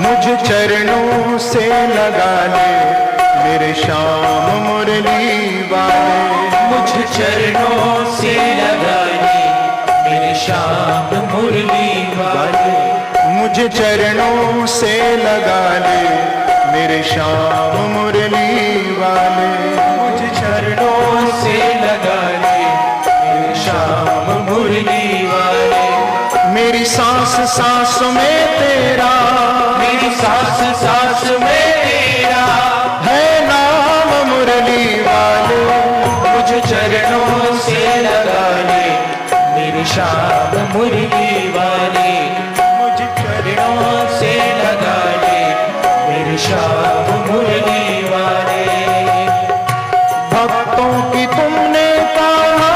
मुझ चरणों से लगा ले मेरे श्याम मुरली वाले, मुझ चरणों से लगा ले मेरे श्याम मुरली वाले, मुझ चरणों से लगा ले मेरे श्याम मुरली वाले, मुझ चरणों से लगा ले मेरे श्याम मुरली वाले। मेरी सांस सांस में तेरा, मेरी सांस सांस में तेरा है नाम मुरली वाले, मुझ चरणों से लगा ले मेरे श्याम मुरली वाले, मुझ चरणों से लगा ले मेरे श्याम मुरली वाले। भक्तों की तुमने कहा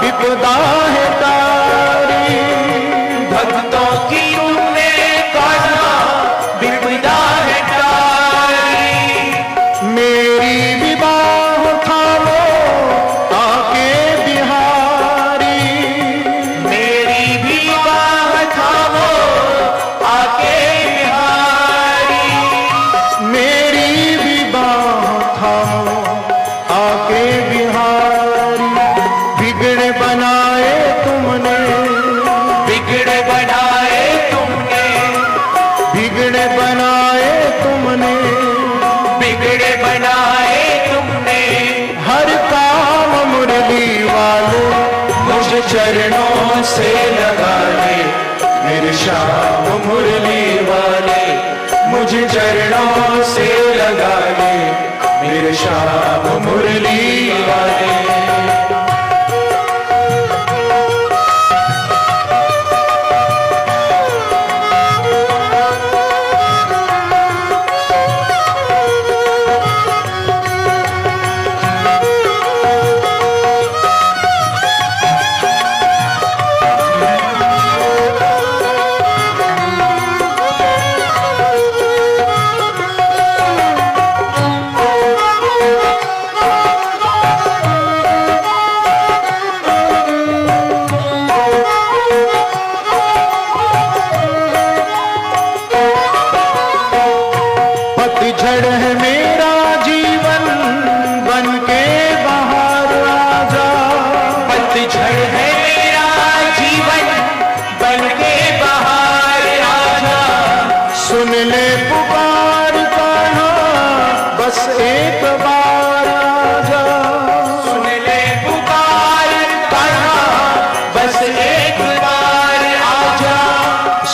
विपदा है तारी, भक्तों की तुमने कहा विपदा है तारी, मेरी विवाह थामो आके बिहारी, मेरी विवाह थामो आके बिहारी, मेरी विवाह थामो आके बिहारी। बिगड़े बनाए तुमने, बिगड़े बनाए तुमने, बिगड़े बनाए तुमने, बिगड़े बनाए तुमने, हर काम मुरली वाले, मुझ चरणों से लगा ले मेरे श्याम मुरली वाले, मुझ चरणों से लगा ले मेरे श्याम मुरली वाले। पतझड़ है मेरा जीवन बन के बाहर आजा, पतझड़ है मेरा जीवन बन के बाहर आजा, सुन ले पुकार कान्हा बस एक बार आजा, सुन ले पुकार कान्हा बस एक बार आजा,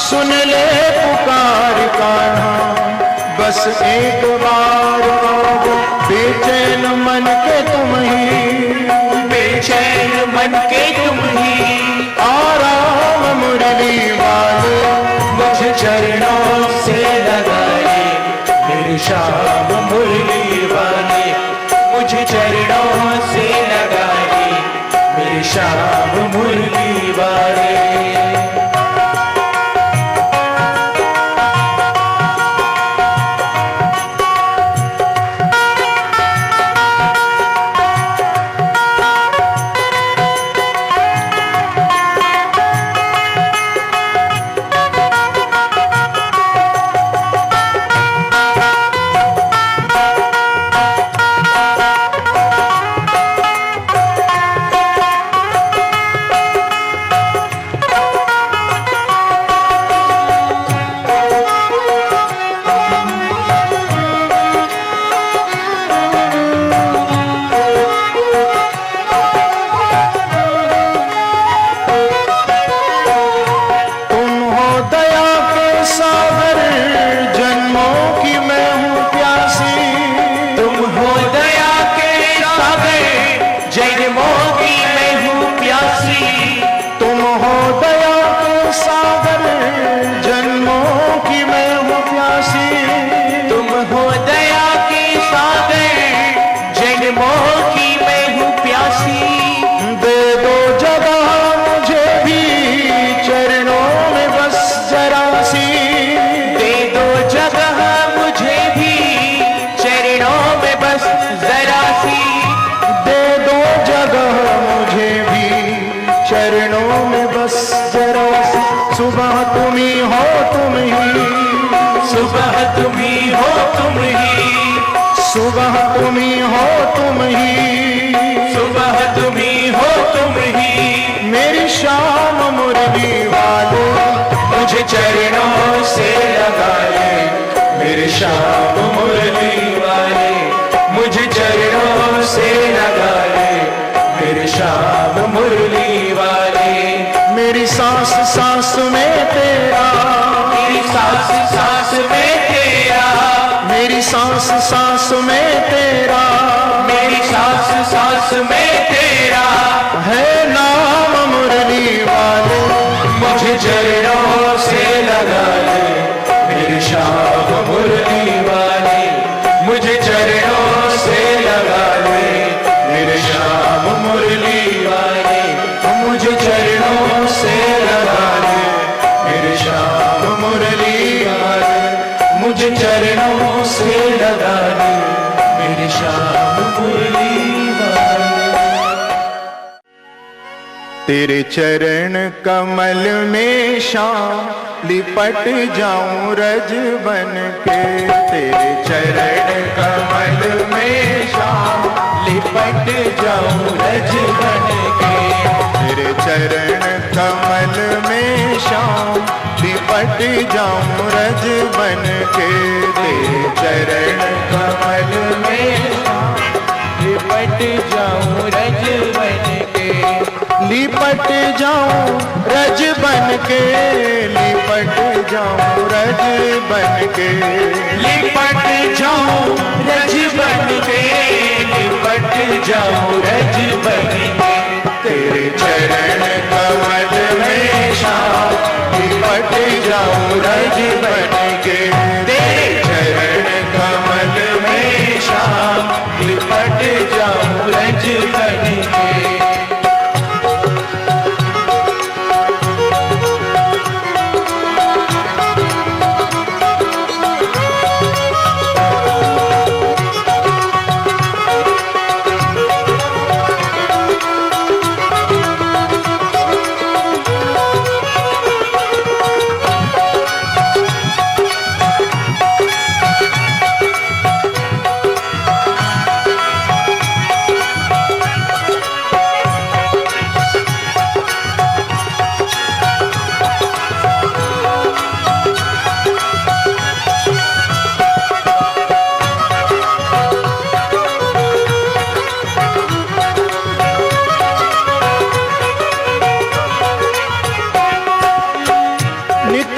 सुन ले पुकार कान्हा बस एक बार आजा। बेचैन मन के तुम ही, बेचैन मन के तुम ही, आराम मुरली वाले, मुझ चरणों से लगा ले मेरे श्याम मुरली वाले, मुझ चरणों से लगा ले मेरे श्याम मुरली वाले। श्याम मुरली वाले, मुझे चरणों से लगा ले मेरे श्याम मुरली वाले। मेरी सांस सांस में तेरा, मेरी सांस सांस में तेरा, मेरी सांस सांस में तेरा, मेरी सांस सांस में तेरा है नाम मुरली वाले। मुझे चरणों से लगा ले मेरे श्याम मुरली वाले, मुझे चरणों से लगा ले मेरे श्याम मुरली वाले, मुझे चरणों से लगा ले मेरे श्याम मुरली वाले, मुझे चरणों से लगा ले मेरे श्याम मुरली वाले। तेरे चरण कमल में शाम लिपट जाऊं रज बन के। तेरे चरण कमल में शाम लिपट जाऊं रज बन के। तेरे चरण कमल में शाम लिपट जाऊं रज बन के। तेरे चरण कमल में लिपट जाऊं रज बन के। लिपट जाऊं रज बन के, लिपट जाऊं रज बन के, लिपट जाऊं रज बन के, लिपट जाऊं रज बन के। तेरे चरण कमल में शाम लिपट जाऊं रज बन के। तेरे चरण कमल में शाम लिपट जाऊं रज बन के।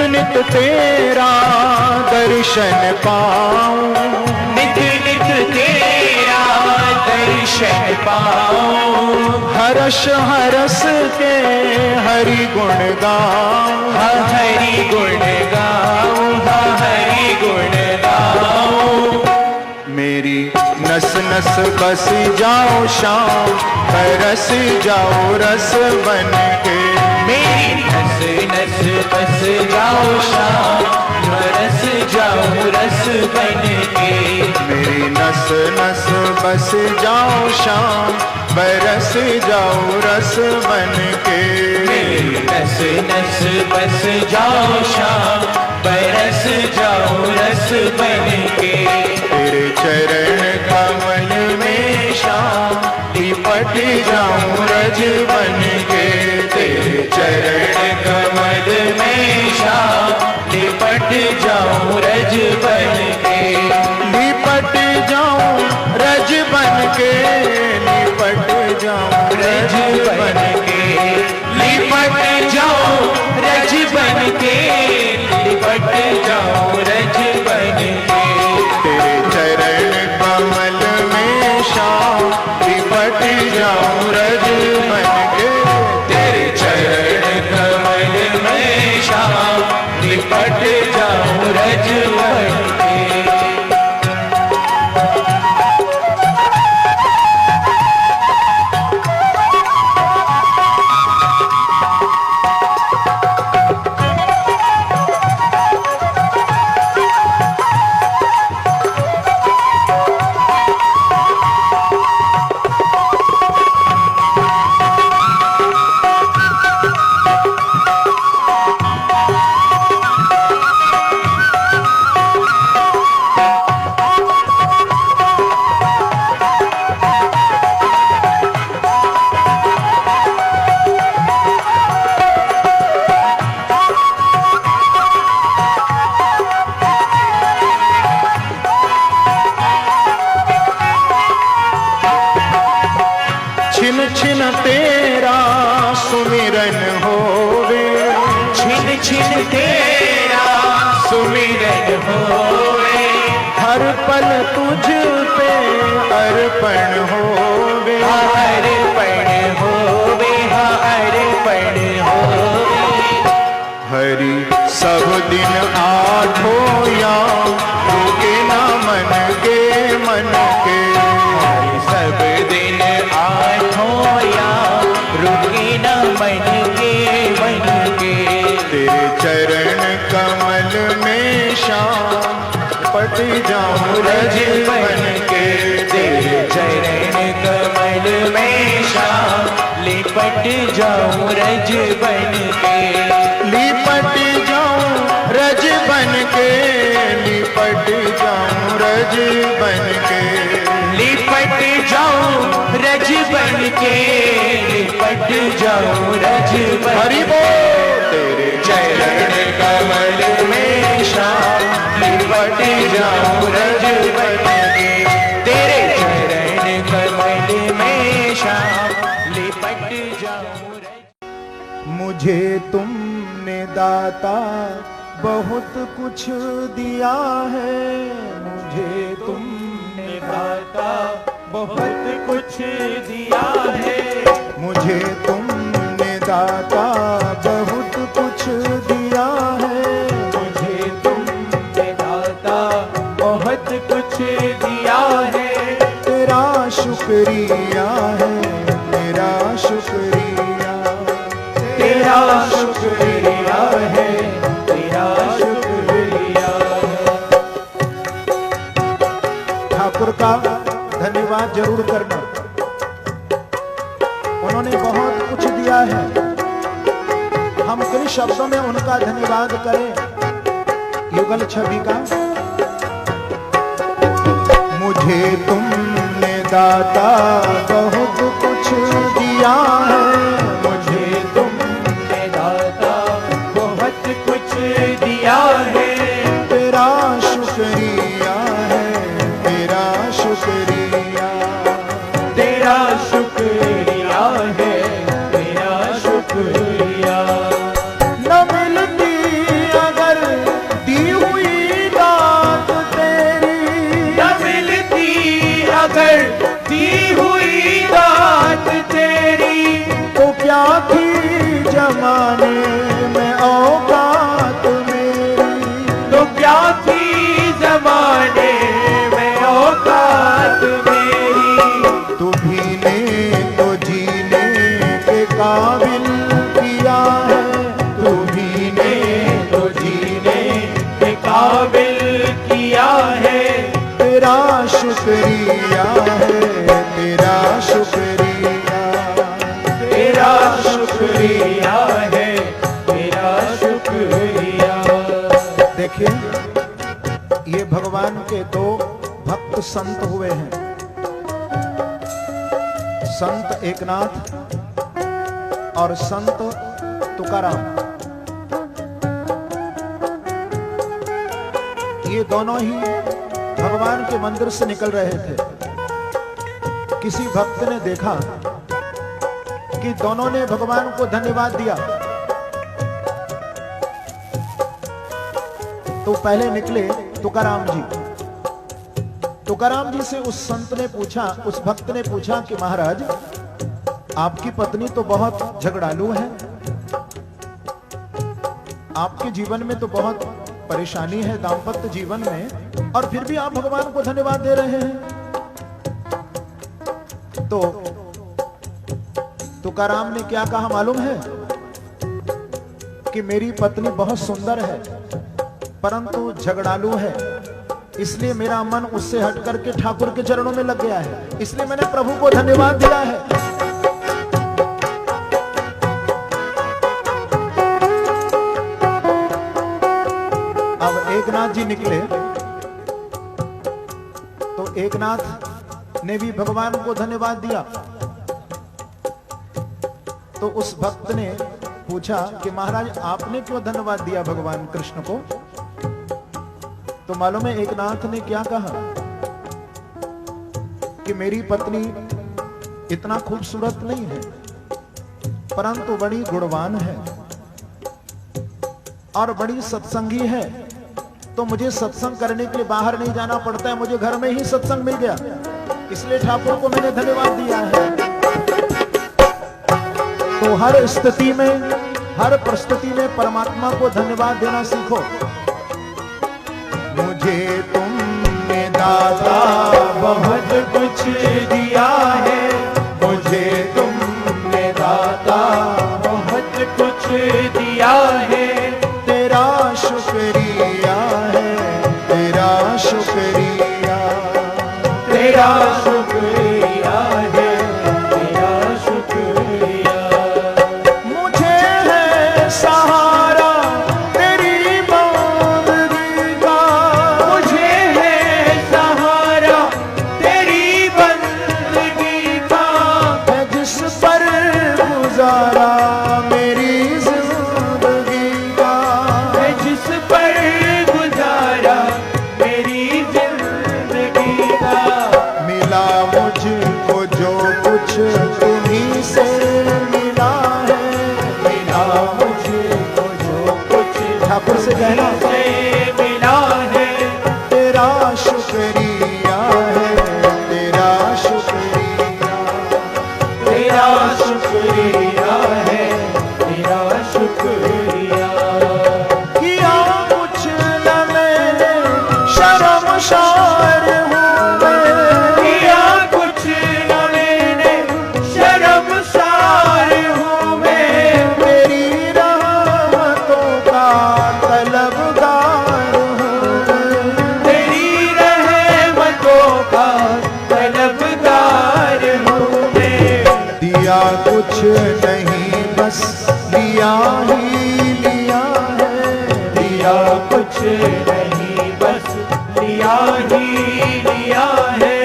नित तेरा दर्शन पाऊं, नित नित तेरा दर्शन पाऊं। हर्ष हरस के हरि गुण गाऊं, हरि गुण गाऊं, हरि गुण गाऊं। मेरी नस नस बस जाओ शाम, बरस जाओ रस बन के। मेरी नस नस बस जाओ शाम, बरस जाओ रस बन के। मेरी नस नस बस जाओ शाम, बरस जाओ रस बन के। मेरी नस नस बस जाओ शाम, बरस जाओ रस बन के। तेरे चरण कमल में शाम लिपट जाऊं रज बन के। तेरे चरण कमल में शाम लिपट जाऊं रज बन के। लिपट जाऊं रज बन के, लिपट जाऊं रज बन के, लिपट जाऊं रज बन के, लिपट जाऊं रज बन के। तेरे चरण कमल में शाम लिपट जाऊं रज बन के। तेरे चरण कमल में शाम लिपट जाऊं रज बन के। छिन छिन तेरा सुमिरन होवे, छिन छिन तेरा सुमिरन होवे, हर पल तुझ पे अर्पण होवे, अर्पण होवे, अर्पण होवे। हरि सब दिन आठो या रुके ना मन के मन के, हरि सब दिन आठों या रुके न मन के मन के। तेरे चरण कमल में शाम पट जाऊं रज बन के, तेरे चरण कमल में शाम लिपट जाऊं रज बन के, लिपट जाऊं रज बन के, लिपट जाऊं रज बन के, लिपट जाऊं रज बन के, लिपट जाऊं रज बन। हरि बोल। तेरे चरण कमल में शाम लिपट जाऊं रज बन के, तेरे चरण कमल में शाम लिपट जाऊं रज। मुझे तुमने दाता बहुत कुछ दिया है, मुझे तुमने दाता बहुत कुछ दिया है, मुझे तुमने दाता बहुत कुछ दिया है, मुझे तुमने दाता बहुत कुछ दिया है। तेरा शुक्रिया है, तेरा शुक्रिया, तेरा शुक्रिया है, तेरा शुक्रिया। ठाकुर का धन्यवाद जरूर करना, उन्होंने बहुत कुछ दिया है। हम किन शब्दों में उनका धन्यवाद करें? युगल छवि का मुझे तुमने दाता बहुत कुछ दिया है, मुझे तुमने दाता बहुत कुछ दिया है। तेरा शुक्रिया है, तेरा शुक्रिया, तेरा शुक्रिया है, तेरा शुक्रिया। न मिलती अगर दी हुई दात तेरी, न मिलती अगर दी हुई दात तेरी, तो क्या थी जमाने में औकात मेरी, तो क्या थी जमाने में औकात मेरी। तुम्ही ने तो जीने के काबिल किया है, तुम्ही ने तो जीने के काबिल किया है। तेरा शुक्रिया है, तेरा शुक्रिया, तेरा शुक्रिया है, तेरा शुक्रिया। देखिए ये भगवान के दो भक्त संत हुए हैं, संत एकनाथ और संत तुकाराम। ये दोनों ही भगवान के मंदिर से निकल रहे थे। किसी भक्त ने देखा कि दोनों ने भगवान को धन्यवाद दिया, तो पहले निकले तुकाराम जी। तुकाराम जी से उस संत ने पूछा, उस भक्त ने पूछा कि महाराज आपकी पत्नी तो बहुत झगड़ालू है, आपके जीवन में तो बहुत परेशानी है दाम्पत्य जीवन में, और फिर भी आप भगवान को धन्यवाद दे रहे हैं। तो तुकाराम ने क्या कहा मालूम है? कि मेरी पत्नी बहुत सुंदर है परंतु झगड़ालू है, इसलिए मेरा मन उससे हट करके ठाकुर के चरणों में लग गया है, इसलिए मैंने प्रभु को धन्यवाद दिया है। अब एकनाथ जी निकले तो एकनाथ ने भी भगवान को धन्यवाद दिया। तो उस भक्त ने पूछा कि महाराज आपने क्यों धन्यवाद दिया भगवान कृष्ण को? तो मालूम है एकनाथ ने क्या कहा? कि मेरी पत्नी इतना खूबसूरत नहीं है, परंतु बड़ी गुणवान है और बड़ी सत्संगी है। तो मुझे सत्संग करने के लिए बाहर नहीं जाना पड़ता है, मुझे घर में ही सत्संग मिल गया, इसलिए ठाकुर को मैंने धन्यवाद दिया है। तो हर स्थिति में, हर परिस्थिति में परमात्मा को धन्यवाद देना सीखो। मुझे तुमने दाता बहुत कुछ दिया है, मुझे तुमने दाता बहुत कुछ दिया है। तेरा शुक्रिया है, तेरा शुक्रिया, तेरा शुक्रिया है, तेरा शुक्रिया। मुझे है सहारा तेरी बंदगी का, मुझे है सहारा तेरी बंदगी का, है जिस पर गुजारा मेरी जिंदगी का, है जिस पर गुजारा मेरी जिंदगी का। मिला मुझको जो कुछ तुम्हीं से मिला है, मिला मुझको जो कुछ ठाकुर से कहना से मिला है। तेरा शुक्रिया है, तेरा शुक्रिया, तेरा शुक्रिया है, तेरा शुक्रिया। किया कुछ न मैंने शर्मसार हूँ मैं, किया कुछ न मैंने शर्मसार हूँ मैं। तेरी रहमतों का तलबगार हूँ मैं। तेरी रहमतों का तलबगार हूँ मैं। दिया कुछ नहीं बस लिया ही लिया है, दिया कुछ नहीं बस लिया ही लिया है।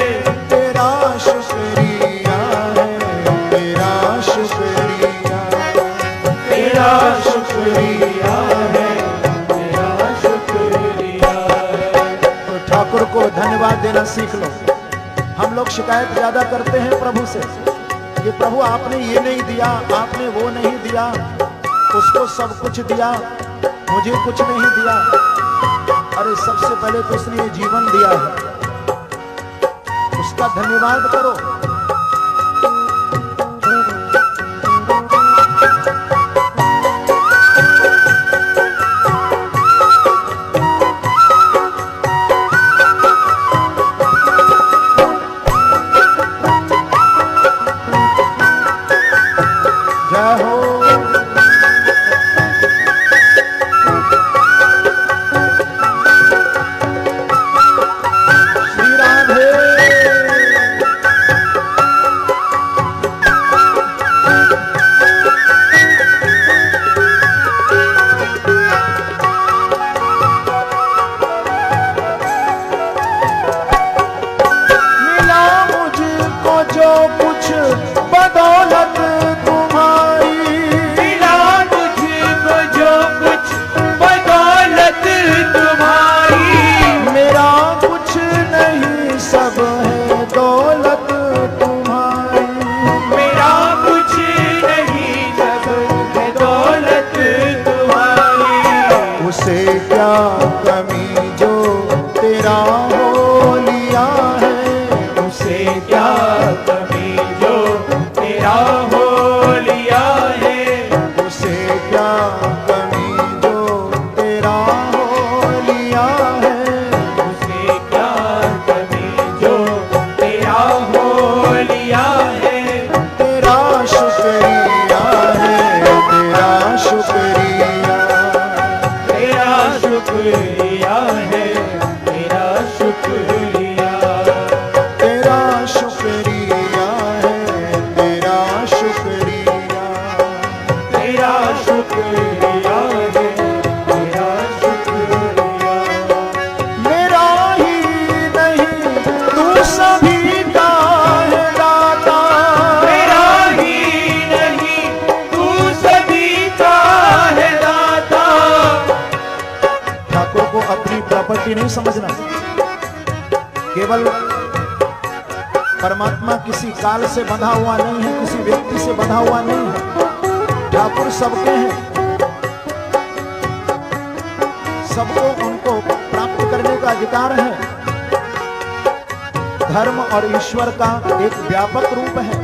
तेरा शुक्रिया है, तेरा शुक्रिया, तेरा शुक्रिया है, तेरा शुक्रिया। तो ठाकुर को धन्यवाद देना सीख लो। हम लोग शिकायत ज्यादा करते हैं प्रभु से कि प्रभु आपने ये नहीं दिया, आपने वो नहीं दिया, उसको सब कुछ दिया, मुझे कुछ नहीं दिया। अरे सबसे पहले तो उसने ये जीवन दिया है, उसका धन्यवाद करो। जय हो। श्री राधे। मिला मुझको जो कुछ बदौलत तुम्हारी, मिला मुझको जो कुछ बदौलत तुम्हारी। मेरा कुछ नहीं सब है दौलत तुम्हारी। मेरा कुछ नहीं सब है दौलत तुम्हारी। उसे क्या कमी जो तेरा हो लिया है, उसे क्या कमी जो तेरा हो लिया है। उसे क्या कमी जो तेरा हो लिया है। उसे क्या कमी जो तेरा हो लिया है। तेरा शुक्रिया है, तेरा शुक्रिया, तेरा शुक्रिया है, तेरा शुक्रिया। तेरा शुक्रिया है, तेरा शुक्रिया, तेरा शुक्रिया है, तेरा शुक्रिया। मेरा ही नहीं तू सभी का है दाता। मेरा ही नहीं तू सभी का है दाता। ठाकुर को अपनी प्रॉपर्टी नहीं समझना, केवल परमात्मा किसी काल से बंधा हुआ नहीं है, किसी व्यक्ति से बंधा हुआ नहीं है। ठाकुर सबके हैं, सबको उनको प्राप्त करने का अधिकार है। धर्म और ईश्वर का एक व्यापक रूप है।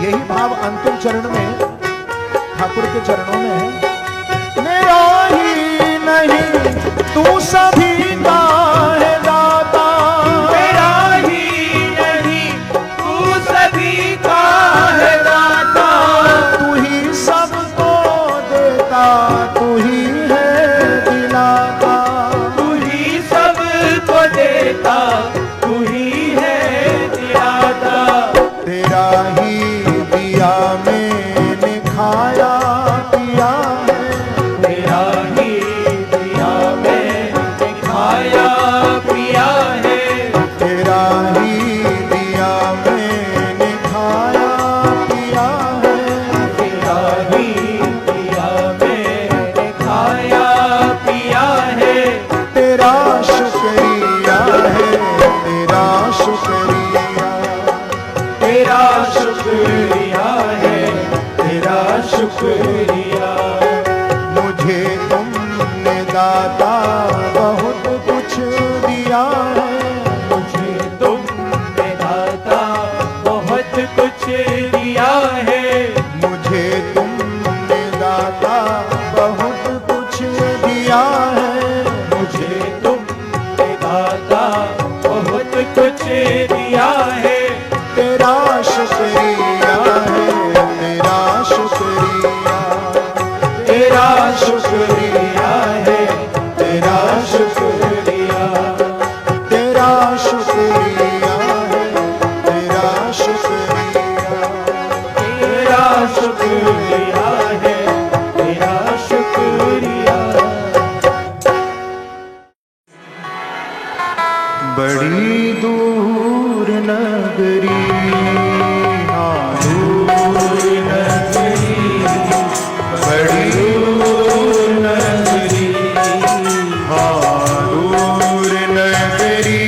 यही भाव अंतिम चरण में ठाकुर के चरणों में है। मेरा ही नहीं तू सभी का है दाता, मेरा ही नहीं तू सभी का है दाता, तू ही सबको देता, तू ही है दिलाता, तू ही सबको देता, तू ही है दिलाता। तेरा ही दिया मैंने खाया पिया है, तेरा ही दिया मैंने खाया पिया है, तेरा ही दिया मैंने खाया पिया है, तेरा ही दिया मैंने खाया पिया है। तेरा शुक्रिया है, तेरा शुक्रिया, तेरा शुक्रिया है, तेरा शुक्रिया। मुझे तुमने दाता बहुत कुछ दिया है, मुझे तुमने दाता बहुत कुछ दिया है, मुझे तुमने दाता बहुत कुछ दिया है, मुझे तुमने दाता बहुत कुछ दिया है। तेरा शुक्रिया है, तेरा शुक्रिया, तेरा शुक्रिया है, तेरा शुक्रिया, तेरा शुक्रिया है, तेरा शुक्रिया, तेरा शुक्रिया है, तेरा शुक्रिया। बड़ी दूर नगरी, हाँ दूर नगरी, बड़ी दूर नगरी, हाँ दूर नगरी,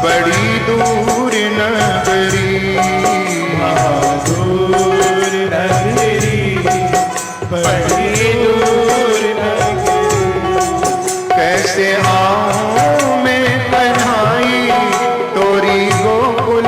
बड़ी दूर नगरी, हाँ दूर नगरी, बड़ी दूर नगरी। कैसे आऊं मैं कन्हाई तोरी गोकुल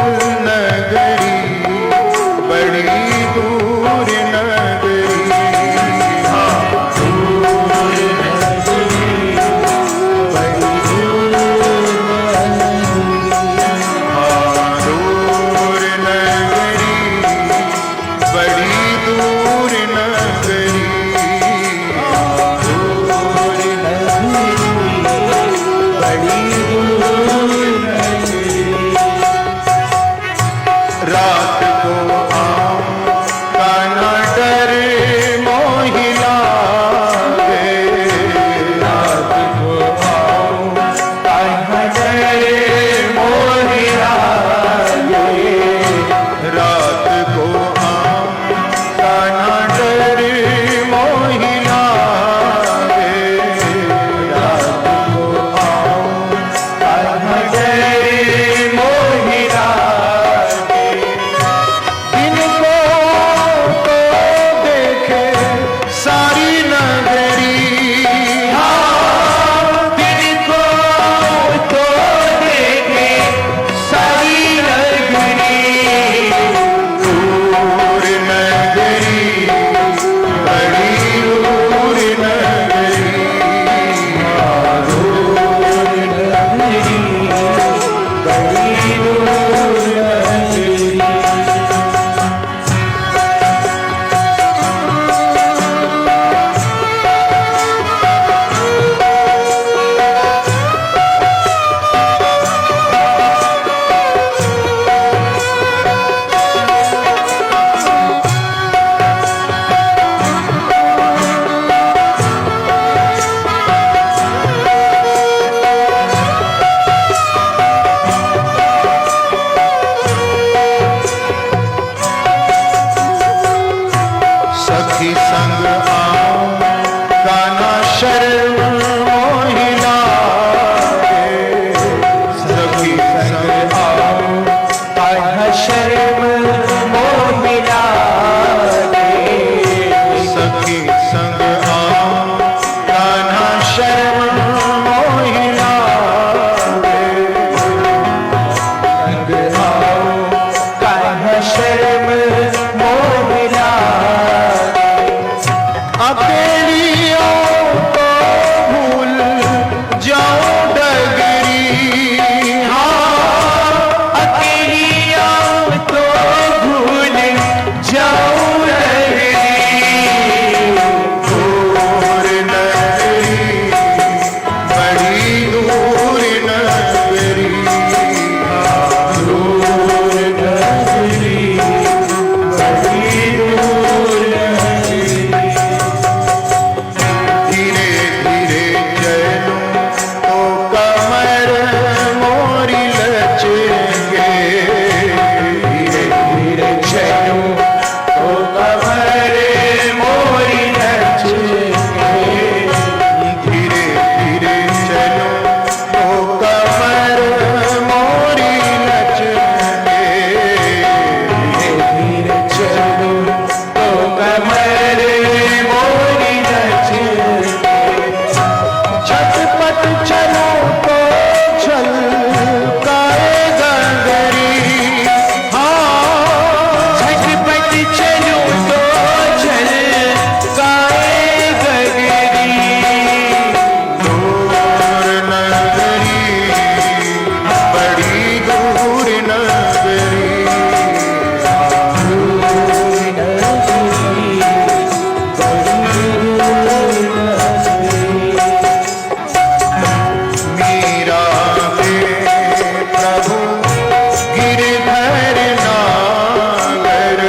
गिरधर नागर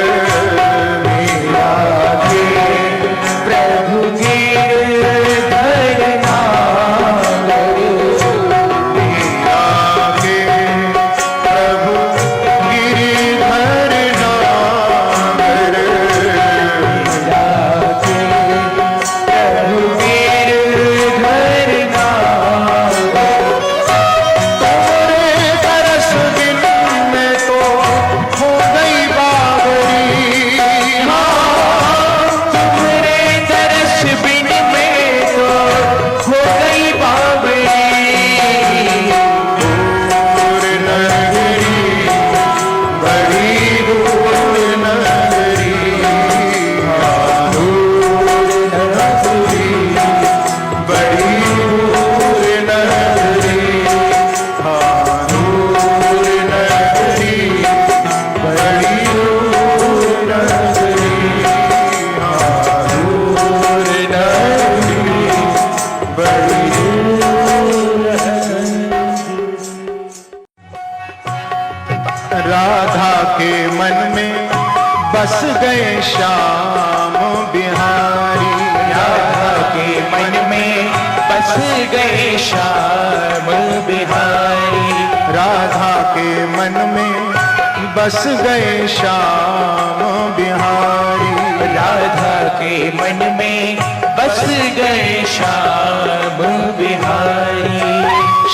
मीरा के प्रभु गिरधर नागर मीरा के प्रभु गिरधर नागर प्रभु गिरधर नागर तोरे तरस बिन में तो हो गई बावरी तुम्हारे तरस बिन में तो हो गई बावरी दूर नगरी बड़ी दूर नगरी दूर नगरी बड़ी दूर नगरी दूर नगरी बड़ी दूर नगरी दूर नगरी बड़ी राधा के मन में बस गए श्याम बिहारी राधा के मन में बस गए श्याम बिहारी राधा के मन में बस गए श्याम बिहारी राधा के मन में बस गए श्याम बिहारी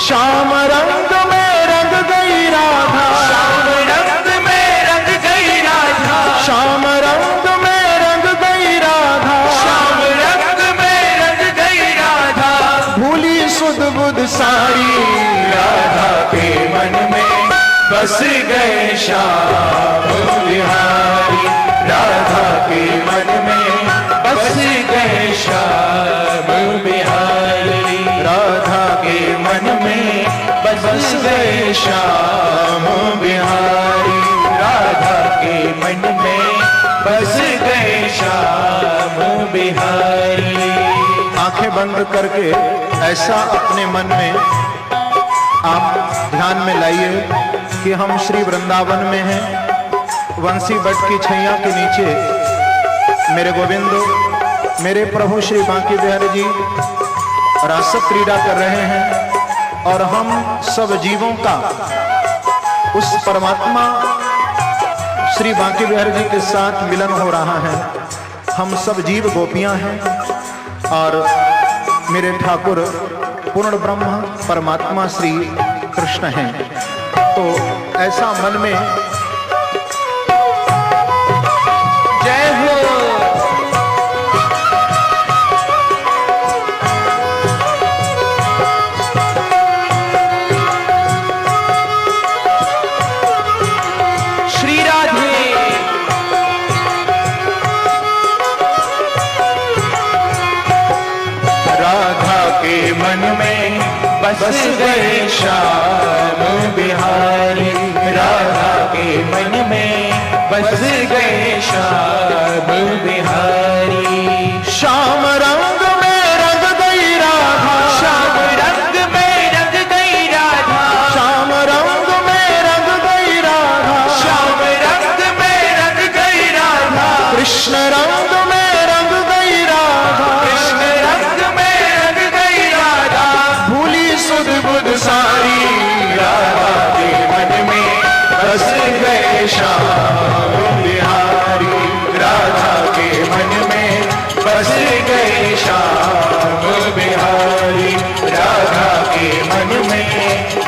श्याम रंग में रंग गई राधा श्याम रंग में रंग गई राधा श्याम रंग में रंग गई राधा श्याम रंग में रंग गई राधा भूली सुध बुध सारी राधा के मन में बस गए श्याम बिहारी राधा के मन में बस गए श्याम बिहारी राधा के मन में बस गए श्याम बिहारी राधा के मन में बस गए श्याम बिहारी आंखें बंद करके ऐसा अपने मन में आप ध्यान में लाइए कि हम श्री वृंदावन में हैं। वंशी बट की छैया के नीचे मेरे गोविंद मेरे प्रभु श्री बांके बिहारी जी रास क्रीड़ा कर रहे हैं और हम सब जीवों का उस परमात्मा श्री बांके बिहारी जी के साथ मिलन हो रहा है। हम सब जीव गोपियां हैं और मेरे ठाकुर पूर्ण ब्रह्म परमात्मा श्री कृष्ण हैं। तो ऐसा मन में जय हो श्री राधे राधा के मन में बस गए श्याम बिहारी राधा के मन में बस गए श्याम बिहारी श्याम रंग में रंग गई राधा श्याम रंग में रंग गई राधा श्याम रंग में रंग गई राधा श्याम रंग में रंग गई राधा कृष्ण रंग में रंग गई राधा कृष्ण रंग में रंग गई राधा भूली सुध बुध सारी राधा के मन में बस गए श्याम बिहारी राधा के मन में बस गए श्याम बिहारी राधा के मन में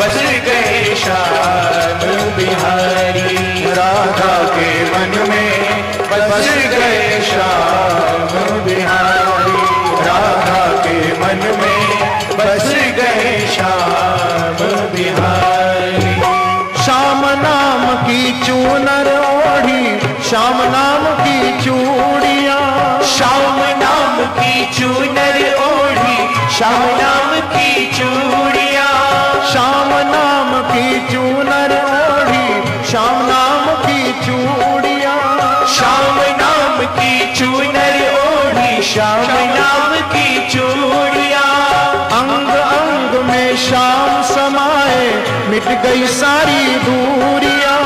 बस गए श्याम बिहारी राधा के मन में बस गए श्याम बिहारी राधा के मन में बस गए श्याम बिहारी श्याम नाम की चूनर ओढ़ी श्याम नाम की चूड़ियां श्याम नाम की चूनर ओढ़ी श्याम नाम की चूड़ियां श्याम नाम की चूनर ओढ़ी श्याम नाम की चूड़ियां श्याम नाम की चूनर ओढ़ी श्याम नाम की चूड़ियां अंग अंग में श्याम समाए मिट गई सारी दूरियां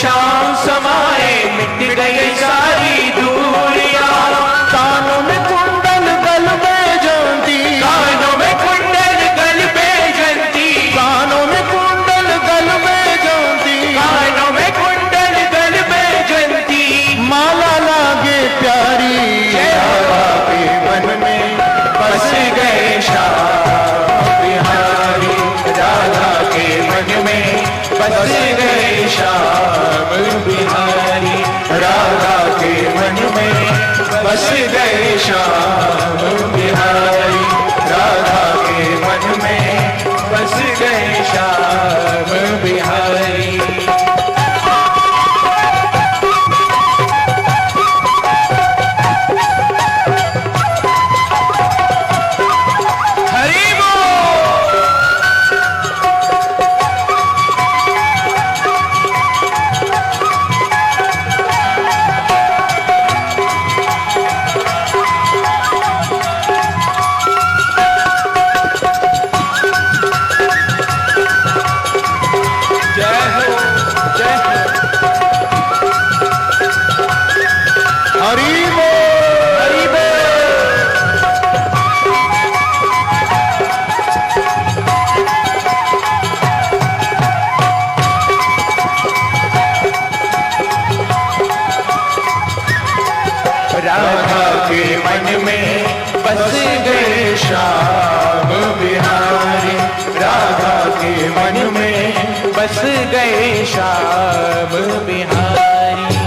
श्याम समाए मिट गई सारी दूरियां। कानों में कुंडल गल में जयंती, कानों में कुंडल गल में जयंती, कानों में कुंडल गल में जयंती, कानों में कुंडल गल में जयंती। माला लागे प्यारी राधा के मन में बस गए श्याम बिहारी, राधा के मन में बस गए श्याम बिहारी, राधा के मन में बस गए श्याम बिहारी, राधा के मन में बस गए श्याम बिहारी। राधा के मन में बस गए श्याम बिहारी, राधा के मन में बस गए श्याम बिहारी।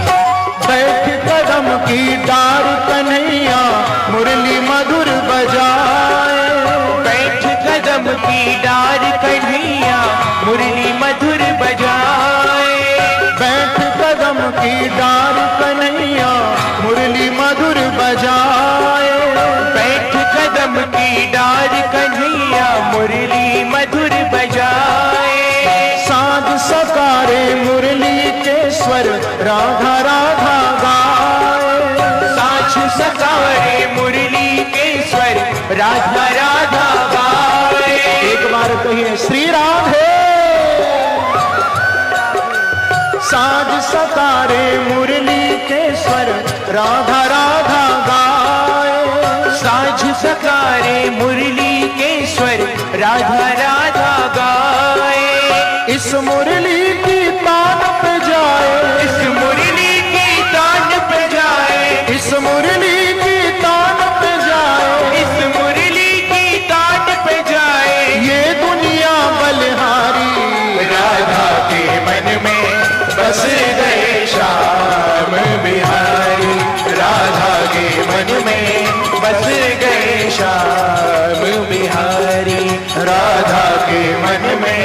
बैठ कदम की डार कन्हैया मुरली मधुर बजाए, बैठ कदम की डार कन्हैया मुरली मधुर बजाए, बैठ कदम की डार कन्हैया मुरली मधुर बजाए, बैठ कदम की डार कन्हैया मुरली मधुर बजाए। साध सकारे मुरली के स्वर राधा राधा गाए, साझ सकारे मुरली के स्वर राधा राधा गाए। एक बार कहिए श्री राधे। साध सकारे मुरली के स्वर राधा राधा गाए, साझ सकारे मुरली के स्वर राधा राधा गाए। इस मुरली की तान पे जाए, इस मुरली की तान पे जाए, इस मुरली की तान पे जाए, इस मुरली की तान पे जाए। ये दुनिया बलिहारी राधा के मन में बस गए श्याम बिहारी, राधा के मन में बस गए श्याम बिहारी, राधा के मन में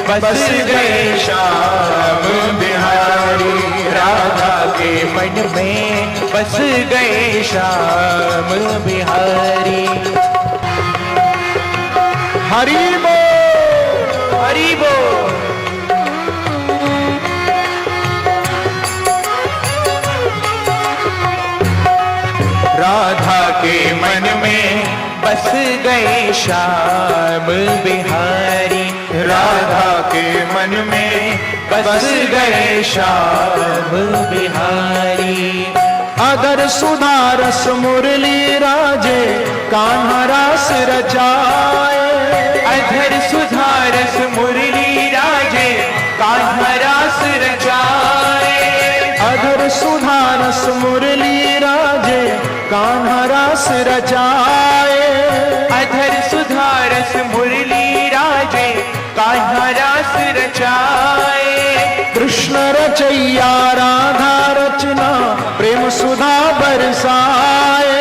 बस गए श्याम बिहारी, राधा के मन में बस गए श्याम बिहारी। हरि बोल हरि बोल। राधा के मन में बस गए श्याम बिहारी, राधा के मन में बस गए श्याम बिहारी। अगर सुधारस मुरली राजे कान्हा रास रचाए, अधर सुधारस मुरली राजे कान्हा रास रचाए, अधर सुधारस मुरली राजे कान्हा रास रचाए, अधर सुधारस मुरली राजे कान्हा रास रचाए। कृष्ण रचैया राधा रचना प्रेम सुधा बरसाए,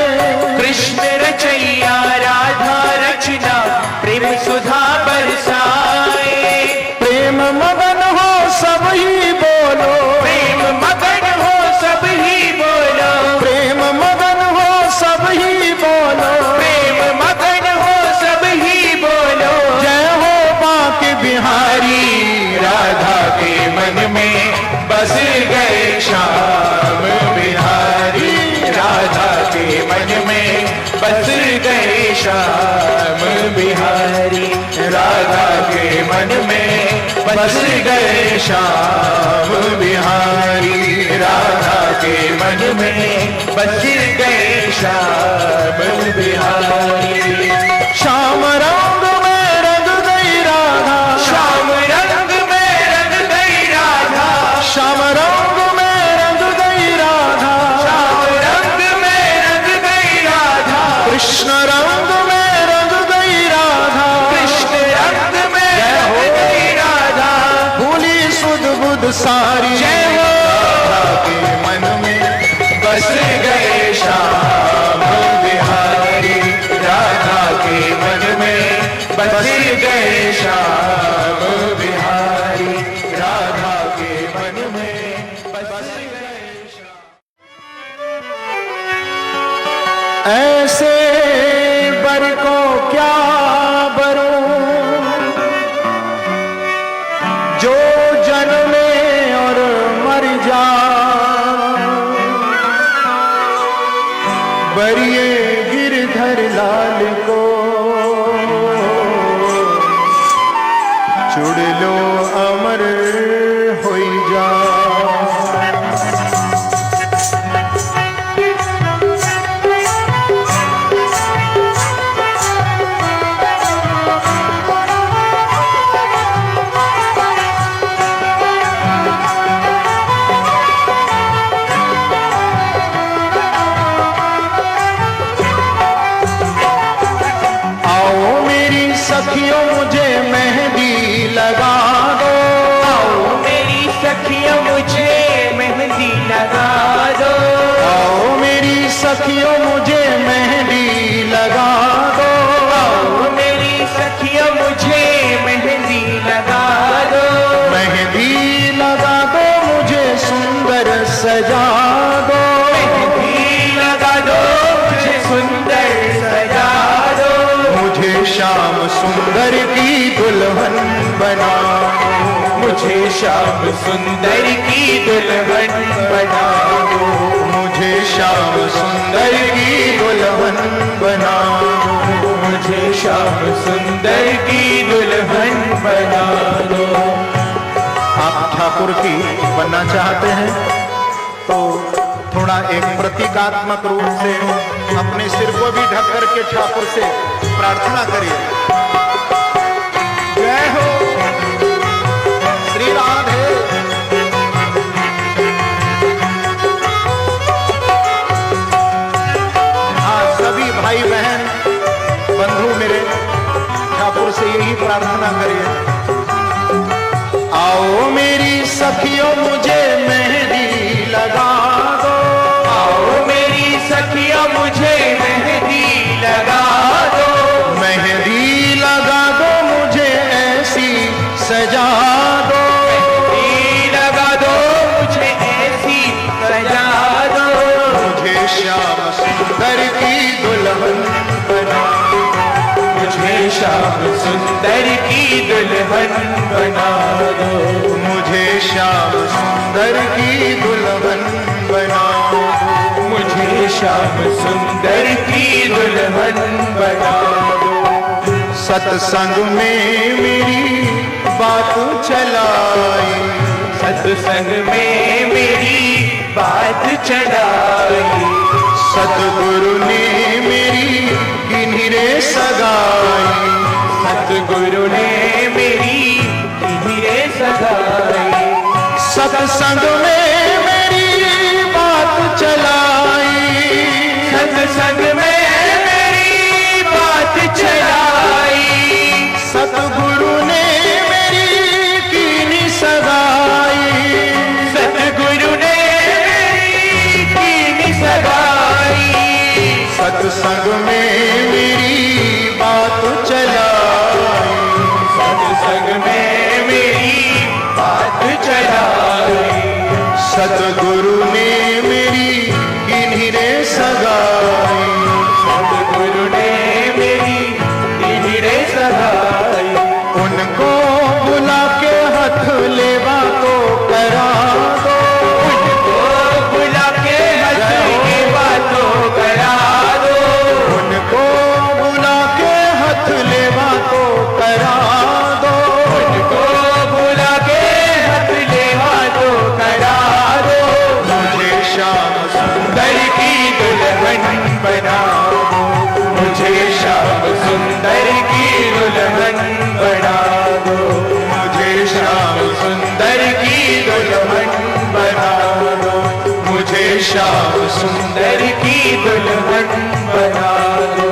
कृष्ण रचैया राधा रचना प्रेम सुधा बरसाए। प्रेम मगन हो सब ही बोलो, प्रेम मगन हो सब ही बोलो, प्रेम मगन हो सब ही बोलो, प्रेम मगन हो सब ही बोलो। जय हो बांके बिहारी राधा के मन में बस गए श्याम बिहारी, राधा के के मन में बस गए श्याम बिहारी, राधा के मन में बस गए श्याम बिहारी। श्याम रंग में रंग गई राधा, श्याम रंग में रंग गई राधा, श्याम रंग में रंग गई राधा, श्याम रंग में रंग गई राधा, कृष्ण रंग में रंग गई राधा, कृष्ण रंग में रंग गई राधा। भूली सुध बुध सारी जय हो। राधा के मन में बस गए श्याम बिहारी, राधा के मन में बस गए श्याम बिहारी, राधा के मन में बस गए श्याम। ऐसे बर को क्या बरूं जो जन्मे और मर जा, बरिए गिरधर लाल को चुड़ लो अमर होई जा। सखियों मुझे मेहंदी लगा दो, आओ मेरी सखियों मुझे मेहंदी लगा दो, आओ मेरी सखियों मुझे मेहंदी लगा दो, आओ मेरी सखियों मुझे मेहंदी लगा दो, मेहंदी लगा दो मुझे सुंदर सजा दो, मेहंदी लगा दो मुझे सुंदर सजा दो, मुझे श्याम सुंदर की दुल्हन बना, मुझे श्याम सुंदर की दुल्हन बना दो, मुझे श्याम सुंदर की दुल्हन बना, मुझे श्याम सुंदर की दुल्हन बना दो। आप ठाकुर की बनना चाहते हैं तो थोड़ा एक प्रतीकात्मक रूप से अपने सिर को भी ढक करके ठाकुर से प्रार्थना करिए। जय हो श्री राधे। हाँ, सभी भाई बहन बंधु मेरे ठाकुर से यही प्रार्थना करिए। आओ मेरी सखियों मुझे मेहंदी लगा दो, आओ मेरी सखियों मुझे मेहंदी लगा दो, मेहंदी लगा दो मुझे ऐसी सजा दो, मेहंदी लगा दो मुझे ऐसी सजा दो, मुझे श्याम सुंदर की दुल्हन बना, मुझे श्याम सुंदर की दुल्हन बना दो, मुझे श्याम सुंदर की दुल्हन बना, मुझे श्याम सुंदर की दुल्हन बना दो। सत्संग में मेरी बात चलाई, सत्संग में मेरी बात चलाई, सतगुरु ने मेरी किन्हीं रे सगाई, सतगुरु ने मेरी धीरे सगाई, सत्संग में मेरी बात चलाई, सत्संग में मेरी बात चलाई, सतगुरु ने मेरी कीनी सगाई, सतगुरु ने मेरी कीनी सगाई, सत्संग में मेरी बात चलाई, सत्संग में मेरी बात चलाई, सतगुरु ने मेरी किन्हीं रे सगाई, सतगुरु ने मेरी धीरे सगाई, उनको बुला के हाथ लेवा तो करा दो, उनको बुला के हंस के बातों करा दो, उनको बुला के हाथ लेवा तो करा दो, दुल्हन बना दो, मुझे श्याम सुंदर की दुल्हन बना दो।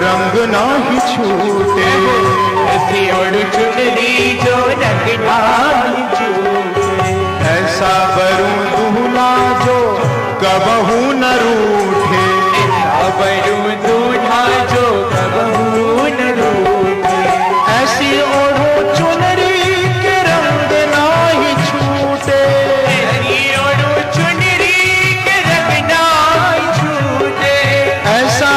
रंग ना ही छूटे, ऐसी ओढ़ चुनरी जो रंग ना ही छूटे, ऐसा वरुण दूल्हा जो कबहू न रूठे, ऐसा वरुण दूल्हा जो कबहू न रूठे, ऐसी ओढ़ो चुनरी के रंग ना ही छूटे, ऐसी ओढ़ो चुनरी के रंग ना ही छूटे, ऐसा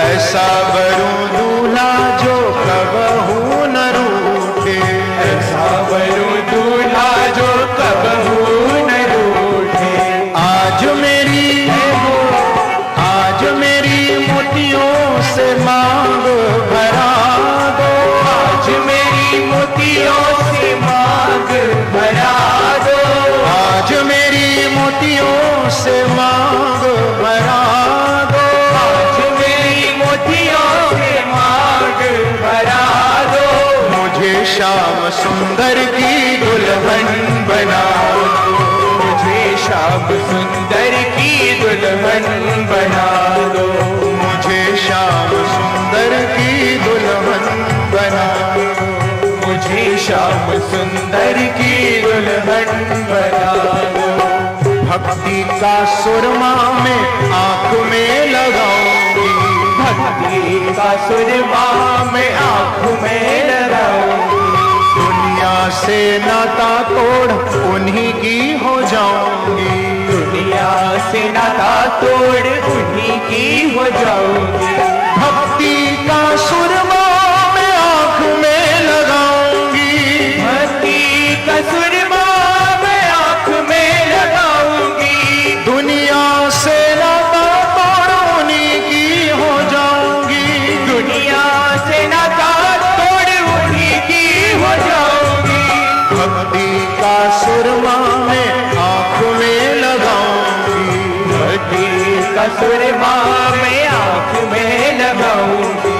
ऐसा वरुण दूल्हा जो कबहू न रूठे, ऐसा वरुण दूल्हा जो कबहू न रूठे। आज मेरी मोतियों से मांग भरा दो, आज मेरी मोतियों से मांग भरा दो, आज मेरी मोतियों से मांग भरा दो, आज मेरी मोतियों से मांग भरा दो, मुझे श्याम सुंदर की दुल्हन बना दो, मुझे श्याम सुंदर की दुल्हन बना दो, मुझे श्याम सुंदर की दुल्हन बना दो, मुझे श्याम सुंदर की दुल्हन बना दो। भक्ति का सुरमा में आंख में लगाऊंगी, भक्ति का सुरमा में आंख में लगाऊंगी, दुनिया से नाता तोड़ उन्हीं की हो जाऊंगी, दुनिया से नाता तोड़ उन्हीं की हो जाऊंगी, भक्ति का सुरमा में आंख में लगाऊंगी, भक्ति का सुरमा में आंख में लगाऊंगी, दुनिया से नाता तोड़ उन्हीं की हो जाऊंगी, दुनिया से नाता तोड़ उन्हीं की हो जाऊंगी, भक्ति का सुरमा में आंख में लगाऊंगी, भक्ति का सुरमा में आंख में लगाऊंगी,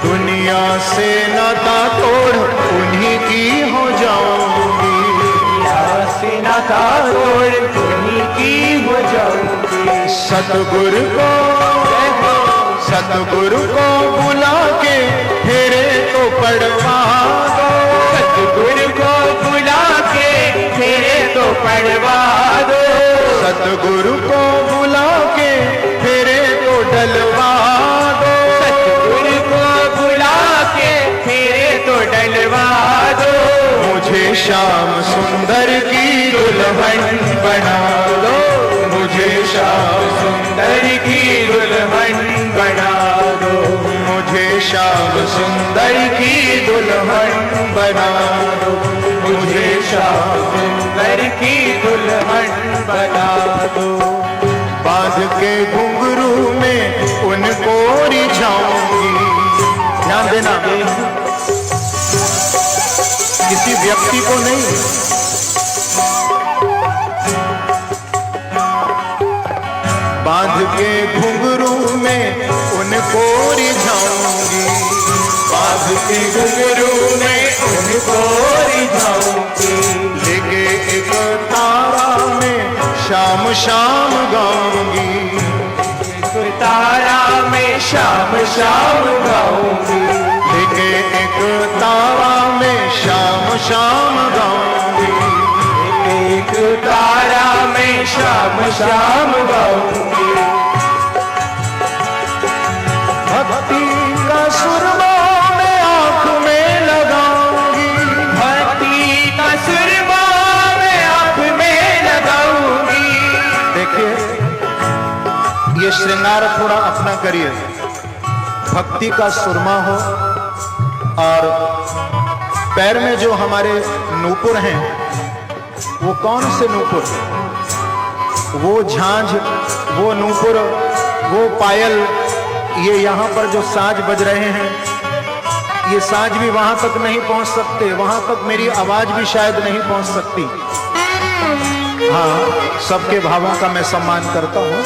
दुनिया से नाता तोड़ उन्हीं की हो जाऊंगी, दुनिया से नाता तोड़ उन्हीं की हो जाऊंगी। सतगुरु को बुला के फेरे तो पड़वा दो, सतगुरु को बुला के फेरे तो पड़वा दो, सतगुरु को बुला के फेरे तो डलवा दो, सतगुरु को बुला के फेरे तो डलवा दो, मुझे श्याम सुंदर की दुल्हन बना दो, मुझे श्याम सुंदर की दुल्हन बना दो, मुझे श्याम सुंदर की दुल्हन बना दो, मुझे श्याम सुंदर की दुल्हन बना दो। बांध के घुंघरू में उनको रिझाऊंगी, ध्यान देना किसी व्यक्ति को नहीं, बांध के घुंघरू में उनको रिझाऊंगी, बांध के घुंघरू में उनको रिझाऊंगी, लेके एक तारा में शाम शाम गाऊंगी, एक तारा में शाम शाम गाऊंगी, लेके एक तारा में शाम शाम गाऊंगी, एक तारा में शाम शाम गाऊंगी, ये श्रृंगार थोड़ा अपना करिए, भक्ति का सुरमा हो। और पैर में जो हमारे नूपुर हैं, वो कौन से नूपुर? वो झांझ, वो नूपुर, वो पायल, ये यहाँ पर जो साज बज रहे हैं, ये साज भी वहां तक नहीं पहुंच सकते, वहां तक मेरी आवाज भी शायद नहीं पहुंच सकती। हाँ, सबके भावों का मैं सम्मान करता हूं।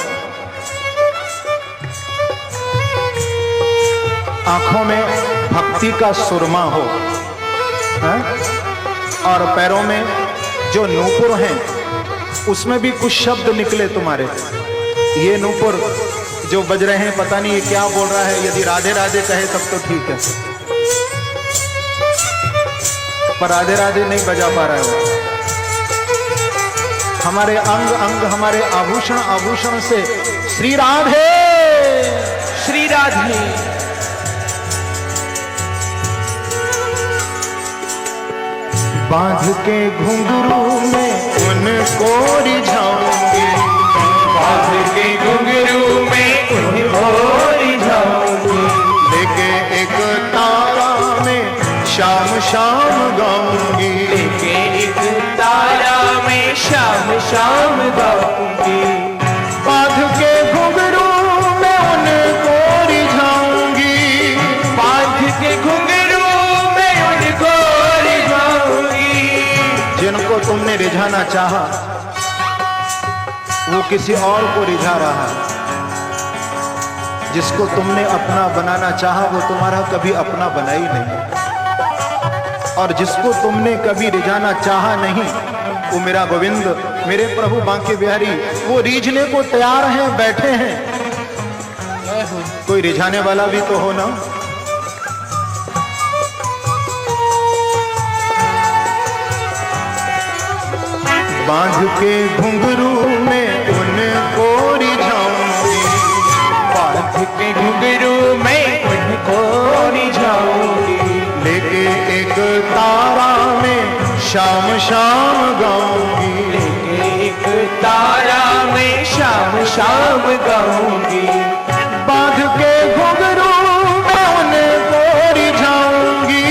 आंखों में भक्ति का सुरमा हो, है? और पैरों में जो नूपुर हैं, उसमें भी कुछ शब्द निकले तुम्हारे। ये नूपुर जो बज रहे हैं, पता नहीं ये क्या बोल रहा है। यदि राधे राधे कहे तब तो ठीक है, पर राधे राधे नहीं बजा पा रहा है। हमारे अंग अंग, हमारे आभूषण आभूषण से श्री राधे श्री राधे। बांध के घुंघरू में उनको रिझाऊंगी, बांध के घुंघरू में उनको रिझाऊंगी, लेके एक तारा में शाम शाम गाऊंगी, लेके एक तारा में शाम शाम गाऊंगी। बांध के घुंघरू में उनको रिझाऊंगी, बांध के घुंघरू में उनको रिझाऊंगी। जिनको तुमने रिझाना चाहा वो किसी और को रिझा रहा है, जिसको तुमने अपना बनाना चाहा वो तुम्हारा कभी अपना बना ही नहीं, और जिसको तुमने कभी रिझाना चाहा नहीं, वो मेरा गोविंद, मेरे प्रभु बांके बिहारी, वो रीझने को तैयार हैं, बैठे हैं। कोई रिझाने वाला भी तो हो ना। बांध के घुंघरू में उनको रिझाऊंगी, बांध के घुंघरू में उनको रिझाऊंगी, लेके एक तारा में शाम शाम गाऊंगी, लेके एक तारा में शाम शाम गाऊंगी। बांध के घुंघरू में उनको रिझाऊंगी,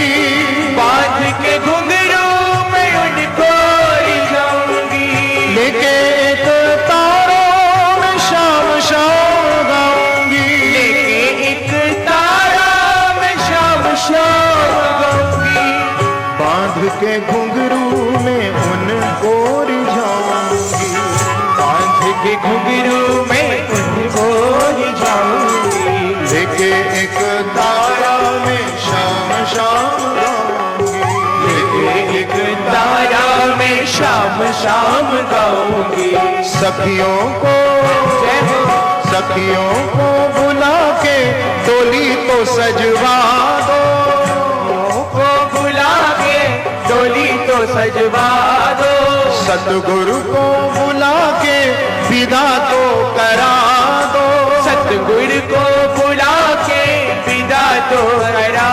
बांध के घुंघरू में उनको रिझाऊंगी, लेके एक तारा में शाम शाम गाऊंगी, लेके एक तारा में शाम शाम गाऊंगी। बांध के घुंघरू में उनको रिझाऊंगी, बांध के घुंघरू में उनको रिझाऊंगी, लेके एक तारा में शाम शाम गाऊंगी, लेके एक तारा में शाम शाम गाऊंगी। सखियों को जय हो। सखियों को बुला के डोली तो सजवा दो, को बुला के डोली तो सजवा दो, सतगुरु को बुला के विदा तो करा दो, सतगुरु को बुला के विदा तो करा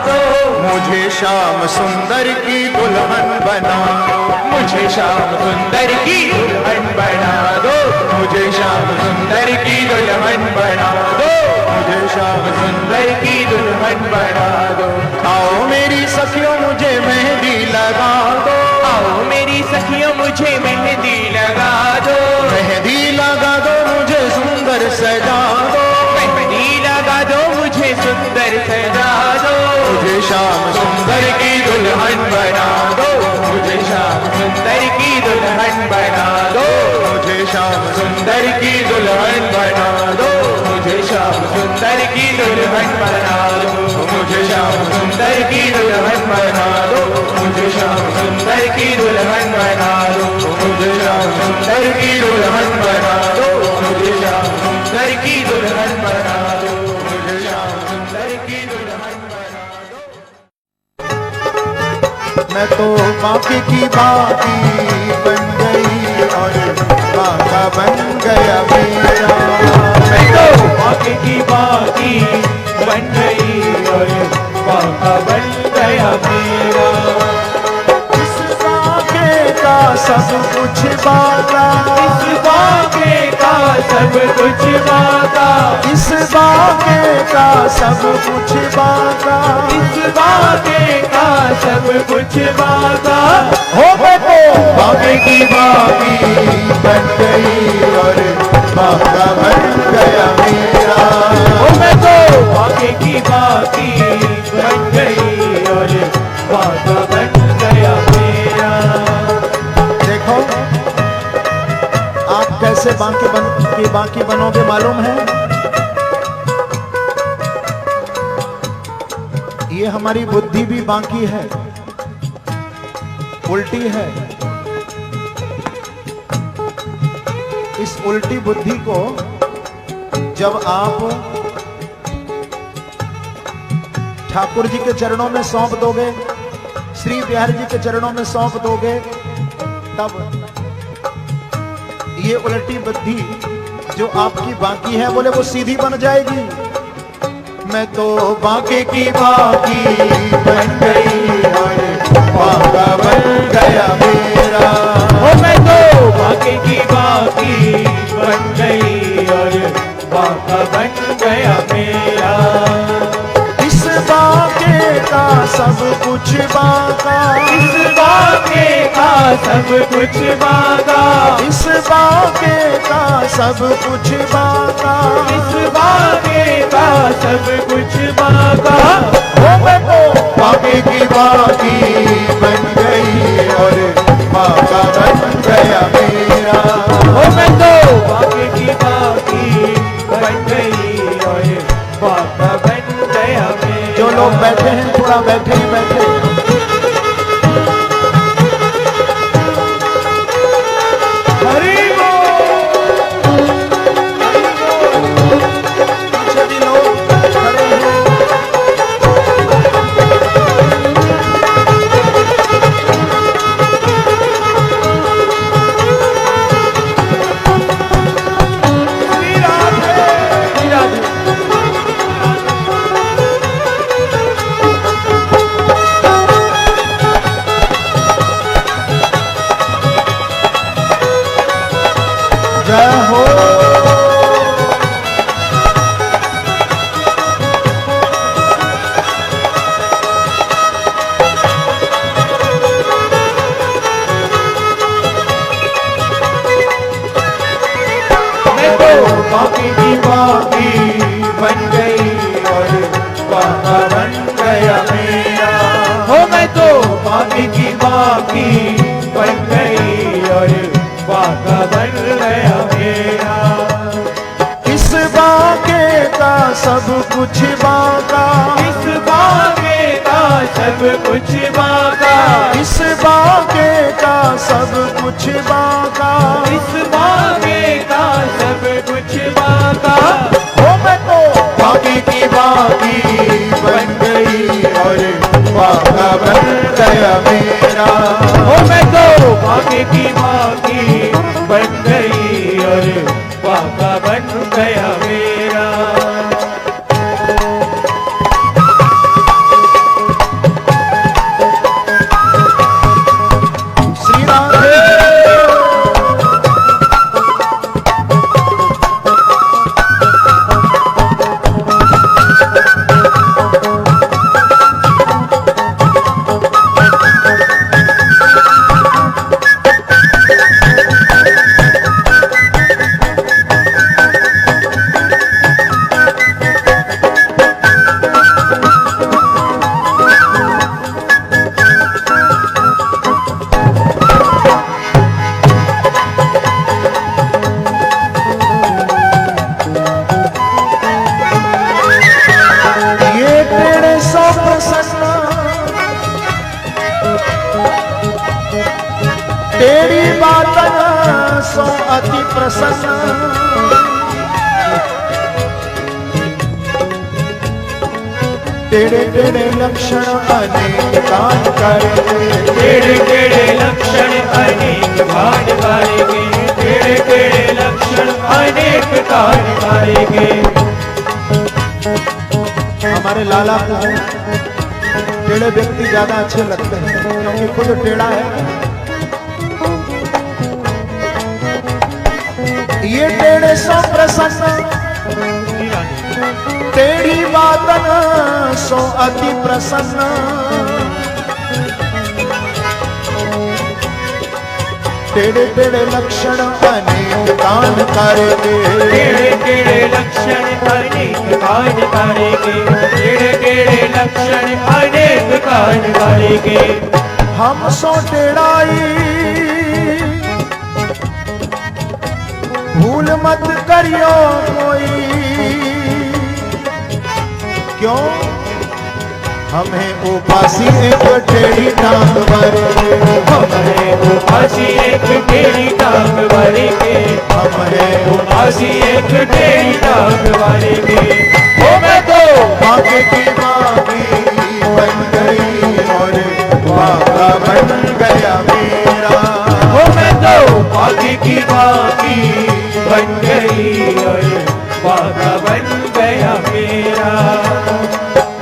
दो। मुझे श्याम सुंदर की दुल्हन बना दो, मुझे श्याम सुंदर की दुल्हन बना दो, मुझे श्याम सुंदर की दुल्हन बना दो, मुझे श्याम सुंदर की दुल्हन बना दो। आओ मेरी सखियों मुझे मेहंदी लगा दो, आओ मेरी सखियों मुझे मेहंदी लगा दो, मेहंदी लगा दो मुझे सुंदर सजा दो, मेहंदी लगा दो मुझे सुंदर सजा दो। मुझे श्याम सुंदर की दुल्हन बना दो, मुझे श्याम सुंदर की दुल्हन बना दो, मुझे श्याम सुंदर की दुल्हन बना दो, मुझे श्याम सुंदर की दुल्हन बना दो, मुझे श्याम सुंदर की दुल्हन बना दो, मुझे श्याम सुंदर की दुल्हन बना दो, मुझे श्याम सुंदर की दुल्हन बना दो, मुझे श्याम सुंदर की दुल्हन बना दो, मुझे श्याम सुंदर की दुल्हन बना दो। मैं तो बाकी की बाकी बन गई और बाका बन गया मेरा, मैं तो बाकी की बाकी बन गई और बाका बन गया मेरा। इस बाके का सब कुछ बाका, इस बाके का सब कुछ बाका, इस बाके का सब कुछ बाका, इस बाके का सब कुछ बाका। हो मैं तो बाके की बाकी बन गई और बाका बन गया मेरा। हो मैं तो बाके की बाकी बन गई और बाका बन गया मेरा। देखो आप कैसे बाकी बनोगे मालूम है? ये हमारी बुद्धि भी बाकी है, उल्टी है। इस उल्टी बुद्धि को जब आप ठाकुर जी के चरणों में सौंप दोगे, श्री बिहारी जी के चरणों में सौंप दोगे, तब ये उल्टी बुद्धि जो आपकी बाकी है बोले वो सीधी बन जाएगी। मैं तो बाके की बाकी बन गई और बाका बन गया मेरा। हो मैं तो बाके की बाकी बन गई और बाका बन गया मेरा। इस बाके का सब कुछ बाका, इस बाके का सब कुछ बाका, इस बाके का सब कुछ बाका, इस बाके का सब कुछ बाका। हो मैं तो बाके की बाकी बन गई और बाका बन गया मेरा। हो मैं तो बाके की बाकी बन गई और बाका बन गया मेरा। जो लोग बैठे हैं थोड़ा बैठे ही बैठे, हरि पीछे भी लोग खड़े हैं। श्री राधे, श्री राधे। जय हो। मैं तो बाकी की बाकी बन गई और बाका बन गया मेरा। हो मैं तो बाकी की बाकी बन गई और बाका बन गया मेरा। इस बाके का सब कुछ बाका, इस बाके का सब कुछ बाका, इस बाके का सब कुछ बाका, इस बाके का सब कुछ बाका। हो मैं तो बाकी की बाकी बन गई और बाका बन गया मेरा। हो मैं तो बाकी की बाकी बन गई और बाका बन गया मेरा। श्री राधे। ये तेरे सो प्रसन्न, तेरी बात सो अति प्रसन्न। तेरे तेरे लक्षण अनेक दान करेंगे, तेरे तेरे लक्षण अनेक भान करेंगे, तेरे तेरे लक्षण अनेक कान करेंगे। हमारे लाला को टेढ़े व्यक्ति ज्यादा अच्छे लगते हैं क्योंकि खुद टेढ़ा है। ये टेढ़े सो प्रसन्न, तेरी बातन सो अति प्रसन्न। टेढ़े टेढ़े लक्षण अनेक कान करेगे, टेढ़े टेढ़े लक्षण अनेक कान करेगे, टेढ़े टेढ़े लक्षण अनेक कान करेगे। हम सो टेढ़ाई भूल मत करियो कोई, क्यों हमें उपासी एक टेढ़ी टांग भरेगे, हमें उपासी एक टेढ़ी टांग भरेगे, हमें उपासी एक टेढ़ी टांग भरेगे। ओ मैं तो बांके की बांकी बन गई और बांका बन गया मेरा। ओ मैं तो बांके की बांकी बन गई और बांका बन गया मेरा।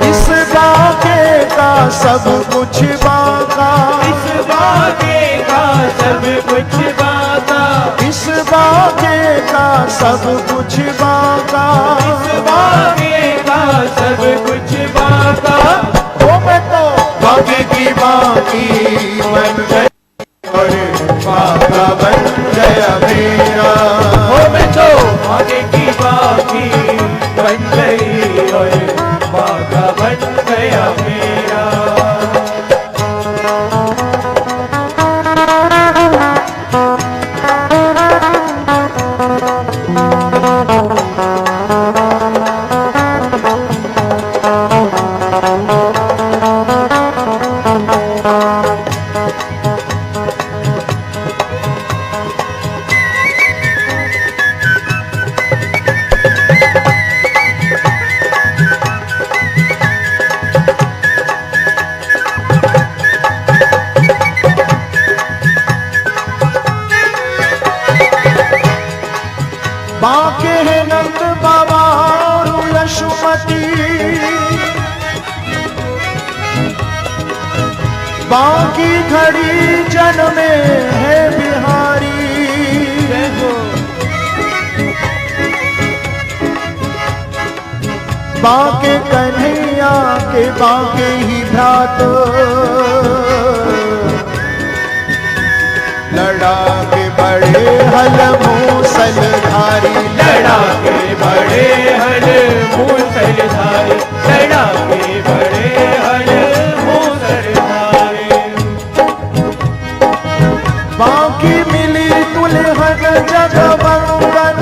इस बांके का सब कुछ बांका, इस बांके का सब कुछ बांका, इस बांके का सब कुछ बांका, इस बांके का सब कुछ बांका। ओ मैं तो बांके की बांकी बन गई और बांका बन गया मेरा। ओ मैं तो बांके की बांकी बन गई और बांका बन गया मेरा। बांके है नंद बाबा और यशोमती, बांकी घड़ी जन में है बिहारी। बांके कन्हैया के बांके ही भ्रात, लड़ा के बड़े हल मूसलधारी, लड़ा के बड़े हल मूसलधारी, लड़ा के बड़े हल मूसलधारी। बांकी मिली दुल्हन जगवंदन,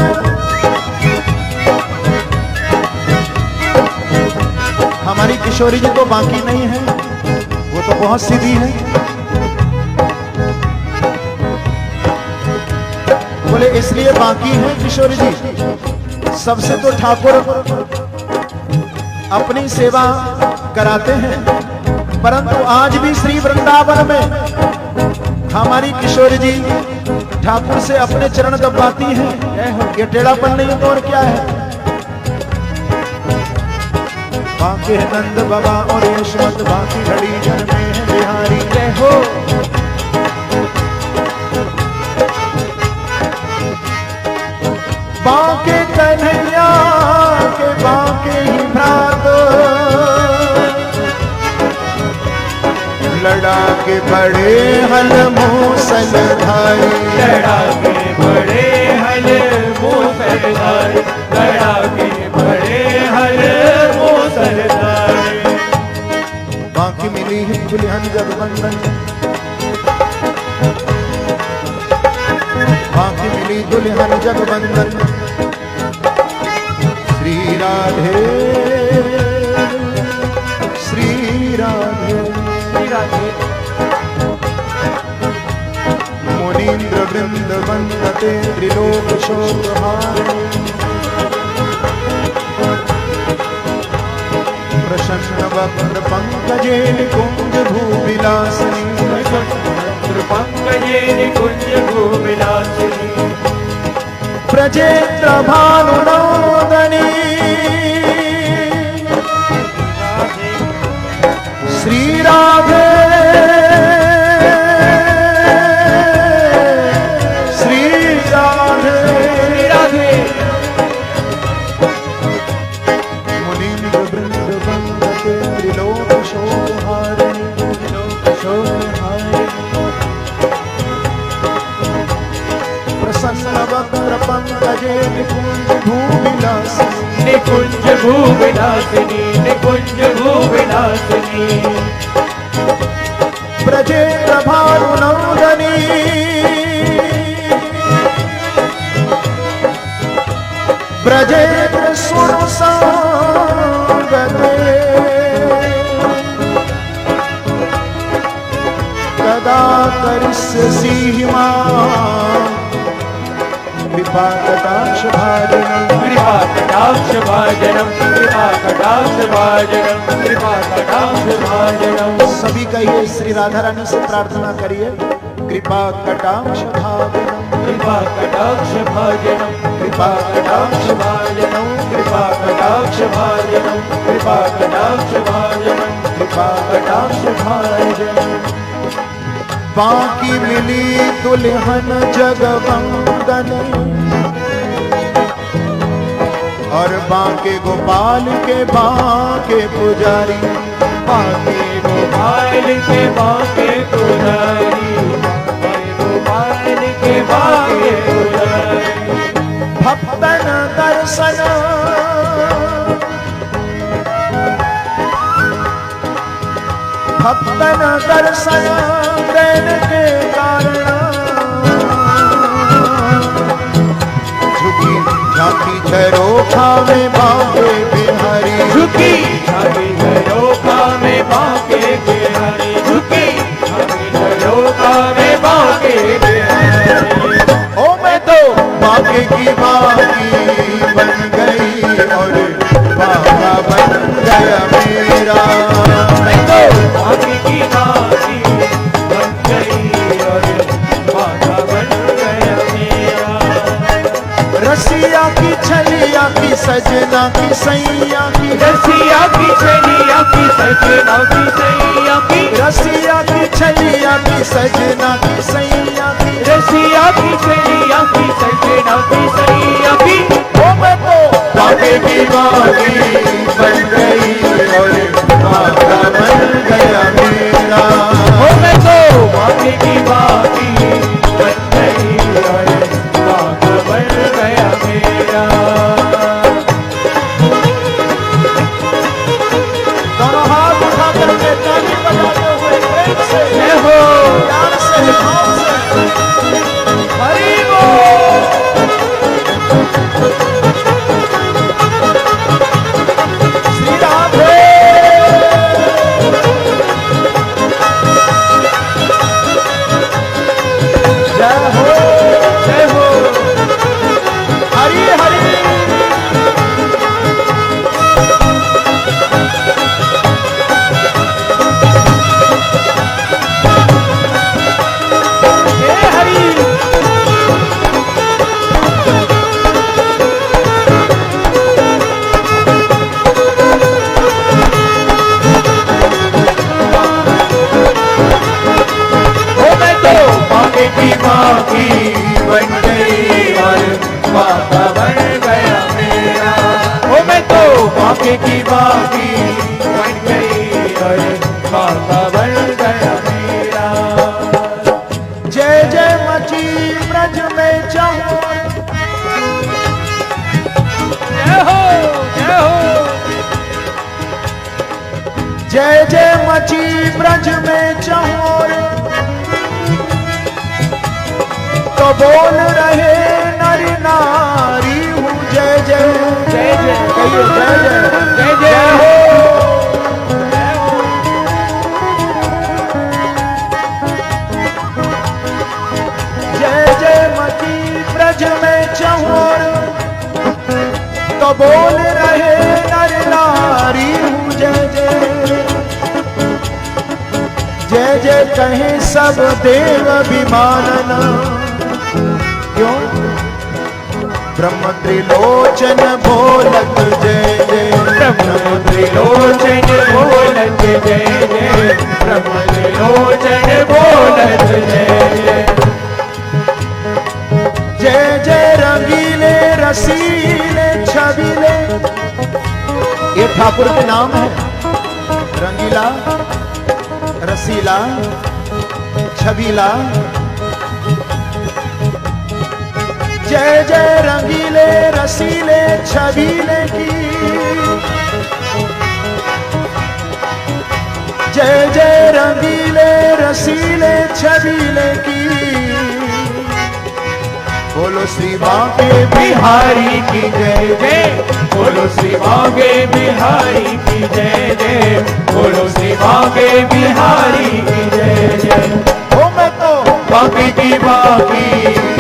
हमारी किशोरी जी तो बांकी नहीं है, वो तो बहुत सीधी है। बोले इसलिए बांकी है किशोरी जी, सबसे तो ठाकुर अपनी सेवा कराते हैं, परंतु आज भी श्री वृंदावन में हमारी किशोरी जी ठाकुर से अपने चरण दबाती हैं। ये टेढ़ापन नहीं तो और क्या है। बांके है नंद बाबा और यशवंत, बांकी घड़ी जन में है बिहारी। जय हो बांके कन्हैया के बांके ही भ्रात, लड़ा के बड़े हल मूसलधारी, लड़ा के बड़े हल मूसलधारी, लड़ा के बड़े हल मूसलधारी। बांकी मिली है दुल्हन जगवंदन, बांकी मिली दुल्हन जगवंदन। श्री राधे श्री राधे श्री राधे मुनीन्द्र वृंद वंदते त्रिलोक शोकहारिणी, प्रसन्न वक्र पंकजे निकुंज भूविलासिनी, पंकजे निकुंज भूविलासिनी, प्रजेन्द्र भानुनंदनी, श्री राधे श्री राधे निकुंज भूविलासिनी, निकुंज भूविलासिनी, ब्रजेन्द्र भानुनंदनी, ब्रजेन्द्र सुनु संगते, कदा करिष्यसि मां कृपा कटाक्ष भाजनम, कृपा कटाक्ष भाजनम, कृपा कटाक्ष भाजनम, कृपा कटाक्ष भाजनम। सभी कहिए, श्री राधा रानी से प्रार्थना करिए, कृपा कटाक्ष भाजनम, कृपा कटाक्ष भाजनम, कृपा कटाक्ष भाजनम, कृपा कटाक्ष भाजनम, कृपा कटाक्ष भाजनम, कृपा कटाक्ष भाजनम। बाकी मिली दुल्हन जगवंदन, और बांके गोपाल के बांके पुजारी, बांके गोपाल के बांके पुजारी, बांके गोपाल के बांके पुजारी। भक्तन दर्शन भक्तन दर्शन देने के कारण, झुकी झांकी झरोखा में बांके बिहारी, झुकी झांकी झरोखा में बांके बिहारी, झुकी झांकी झरोखा में बांके बिहारी। ओ मैं तो बांके की बांकी बन गई, और बांका बन गया मेरा। मैं तो बांके की बांकी बन गई, और बांका बन गया मेरा। रसिया की छलिया की सजना की सैया की, रसिया की छलिया की सजना की सैया की, रसिया की छलिया की सजना की सैया की, रसिया की छलिया की सजना की सैया की। ओ मैं तो बांके की बांकी बन गई, और बांका बन गया मेरा। ओ मैं तो बांके की बांकी बन गई, और बांका बन गया मेरा। दोनों हाथ उठा करके ताली बजाते हुए प्रेम से, जय हो, प्यार से, भाव से, हरि बोल। श्री राधे। जय हो, जय हो, हरि हरि। जय हरि। ओ मैं तो बांके की बांकी बन गई, और बांका बन गया मेरा। ओ मैं तो बांके की बांकी बन गई, और बांका बन गया मेरा। जय जय मची ब्रज में चहुर, जय हो, जय हो, जय जय मची ब्रज में चहुर, तो बोल रहे नर नारी हूँ जय जय। जय जय, कहिए जय जय, जय जय हो। जय जय मची ब्रज में चहुर, तो बोल रहे नर नारी हूँ जय जय। जय जय कहे सब देव विमानना, क्यों? ब्रह्म त्रिलोचन बोलत जय जय, ब्रह्म त्रिलोचन बोलत जय जय, ब्रह्म त्रिलोचन बोलत जय जय। जय जय रंगीले रसीले छबीले, ये ठाकुर के नाम है। रंगीला, रसीला, छबीला। जय जय रंगीले रसीले छबीले की, जय जय रंगीले रसीले छबीले की। बोलो श्री बांके बिहारी की जय जय, बोलो श्री बांके बिहारी की जय जय, बोलो श्री बांके बिहारी की जय जय। हो मैं तो बांके की बांकी